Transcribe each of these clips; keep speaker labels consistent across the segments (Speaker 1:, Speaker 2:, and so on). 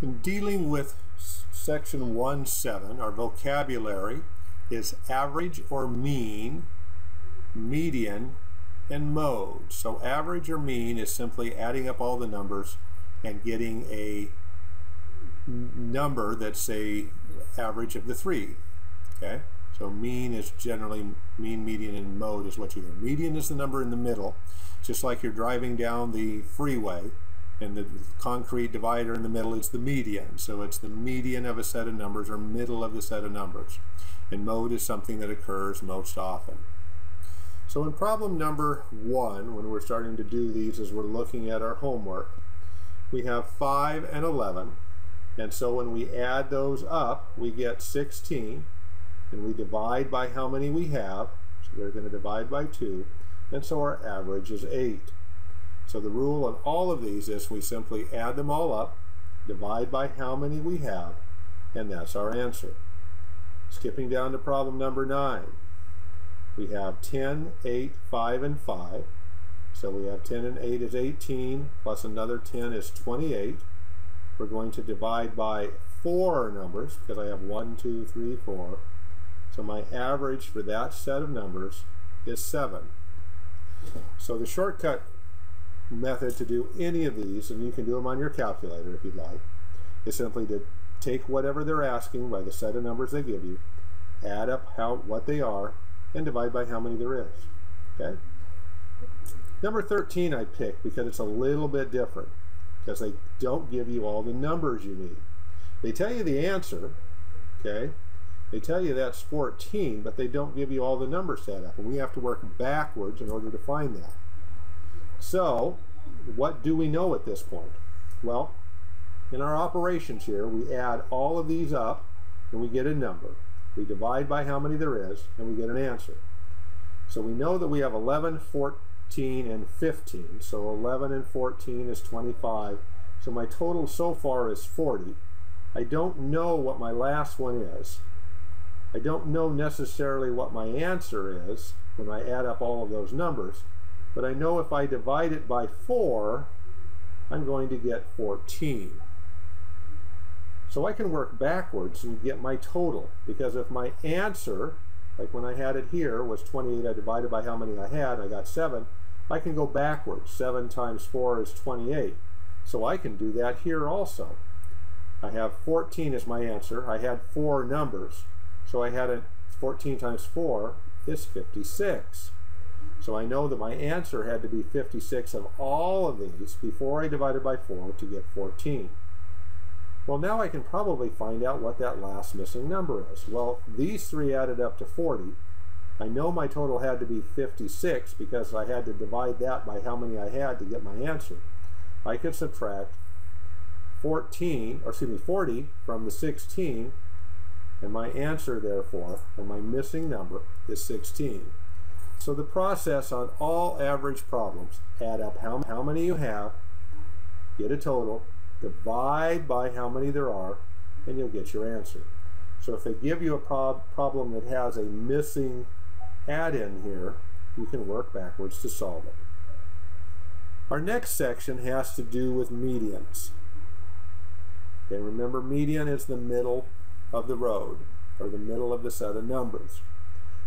Speaker 1: In dealing with section 1.7, our vocabulary is average or mean, median, and mode. So average or mean is simply adding up all the numbers and getting a number that's a average of the three. Okay? So mean is generally mean, median, and mode is what you hear. Median is the number in the middle, just like you're driving down the freeway and the concrete divider in the middle is the median. So it's the median of a set of numbers or middle of the set of numbers. And mode is something that occurs most often. So in problem number 1, when we're starting to do these as we're looking at our homework, we have 5 and 11. And so when we add those up, we get 16. And we divide by how many we have. So they're going to divide by 2. And so our average is 8. So the rule on all of these is we simply add them all up, divide by how many we have, and that's our answer. Skipping down to problem number 9. We have 10, 8, 5, and 5. So we have 10 and 8 is 18, plus another 10 is 28. We're going to divide by 4 numbers, because I have 1, 2, 3, 4. So my average for that set of numbers is 7. So the shortcut method to do any of these, and you can do them on your calculator if you'd like, is simply to take whatever they're asking by the set of numbers they give you, add up what they are, and divide by how many there is. Okay? Number 13 I picked because it's a little bit different, because they don't give you all the numbers you need. They tell you the answer, okay? They tell you that's 14, but they don't give you all the numbers set up, and we have to work backwards in order to find that. So, what do we know at this point? Well, in our operations here, we add all of these up, and we get a number. We divide by how many there is, and we get an answer. So we know that we have 11, 14, and 15. So 11 and 14 is 25. So my total so far is 40. I don't know what my last one is. I don't know necessarily what my answer is when I add up all of those numbers, but I know if I divide it by 4, I'm going to get 14. So I can work backwards and get my total, because if my answer, like when I had it here, was 28, I divided by how many I had, I got 7, I can go backwards. 7 times 4 is 28. So I can do that here also. I have 14 as my answer. I had 4 numbers. So I had 14 times 4 is 56. So I know that my answer had to be 56 of all of these before I divided by 4 to get 14. Well, now I can probably find out what that last missing number is. Well, these 3 added up to 40. I know my total had to be 56 because I had to divide that by how many I had to get my answer. I could subtract 40 from the 16, and my answer, therefore, and my missing number is 16. So the process on all average problems, add up how many you have, get a total, divide by how many there are, and you'll get your answer. So if they give you a problem that has a missing add-in here, you can work backwards to solve it. Our next section has to do with medians. Okay, remember, median is the middle of the road, or the middle of the set of numbers.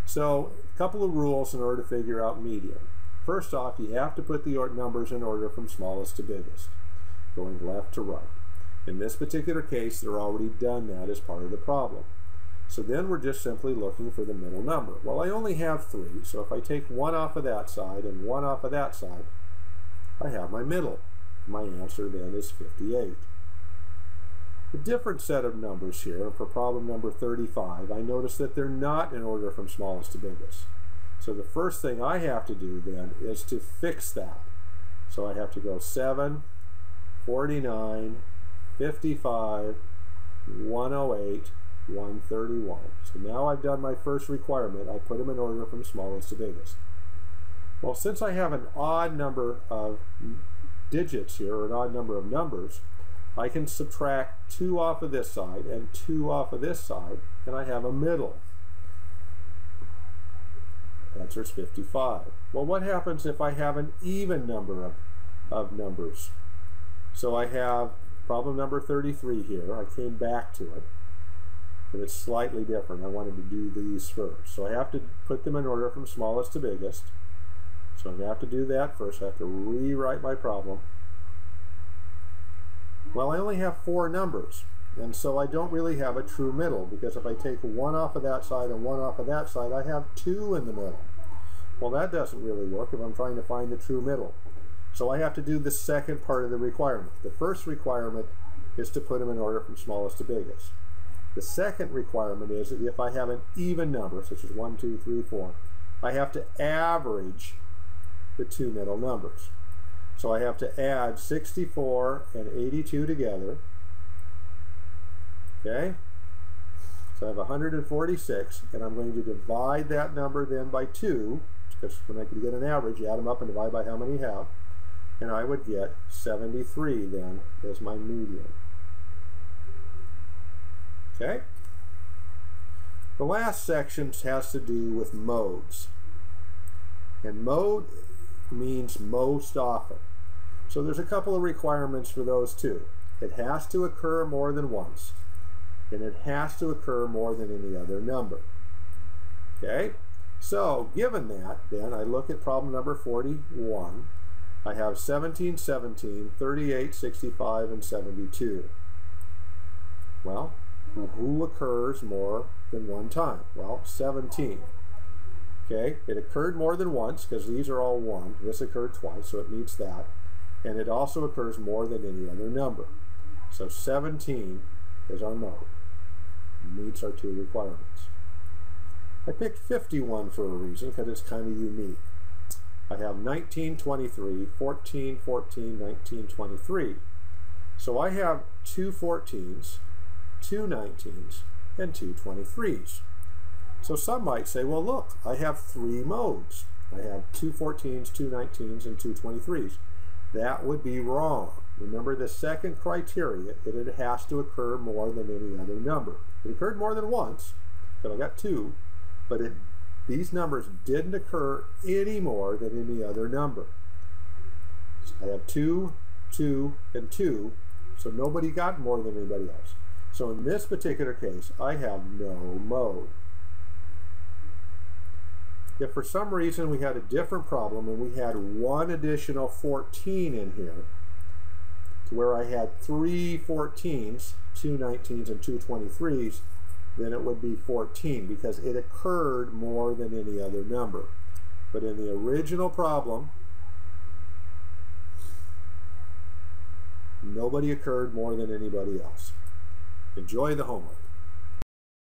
Speaker 1: So, a couple of rules in order to figure out median. First off, you have to put the numbers in order from smallest to biggest, going left to right. In this particular case, they're already done that as part of the problem. So then we're just simply looking for the middle number. Well, I only have 3, so if I take 1 off of that side and 1 off of that side, I have my middle. My answer then is 58. A different set of numbers here, for problem number 35, I notice that they're not in order from smallest to biggest. So the first thing I have to do then is to fix that. So I have to go 7, 49, 55, 108, 131. So now I've done my first requirement. I put them in order from smallest to biggest. Well, since I have an odd number of digits here, or an odd number of numbers, I can subtract 2 off of this side and 2 off of this side, and I have a middle. Answer is 55. Well, what happens if I have an even number of numbers? So I have problem number 33 here. I came back to it, but it's slightly different. I wanted to do these first. So I have to put them in order from smallest to biggest. So I'm going to have to do that first. I have to rewrite my problem. Well, I only have 4 numbers, and so I don't really have a true middle, because if I take 1 off of that side and 1 off of that side, I have 2 in the middle. Well, that doesn't really work if I'm trying to find the true middle. So I have to do the second part of the requirement. The first requirement is to put them in order from smallest to biggest. The second requirement is that if I have an even number, such as 1, 2, 3, 4, I have to average the 2 middle numbers. So I have to add 64 and 82 together. Okay? So I have 146, and I'm going to divide that number then by 2, because when I can get an average, you add them up and divide by how many you have, and I would get 73 then as my median. Okay? The last section has to do with modes. And mode means most often. So there's a couple of requirements for those too. It has to occur more than once, and it has to occur more than any other number. Okay? So given that, then I look at problem number 41. I have 17, 17, 38, 65, and 72. Well, who occurs more than one time? Well, 17. Okay, it occurred more than once because these are all 1. This occurred twice, so it meets that. And it also occurs more than any other number. So 17 is our mode. It meets our 2 requirements. I picked 51 for a reason, because it's kind of unique. I have 19, 23, 14, 14, 19, 23. So I have 2 14s, 2 19s, and 2 23s. So some might say, well, look, I have 3 modes. I have 2 14s, 2 19s, and 2 23s. That would be wrong. Remember the second criteria, that it has to occur more than any other number. It occurred more than once, so I got 2, but these numbers didn't occur any more than any other number. So I have 2, 2, and 2, so nobody got more than anybody else. So in this particular case, I have no mode. If for some reason we had a different problem and we had 1 additional 14 in here, to where I had 3 14s, 2 19s, and 2 23s, then it would be 14 because it occurred more than any other number. But in the original problem, nobody occurred more than anybody else. Enjoy the homework.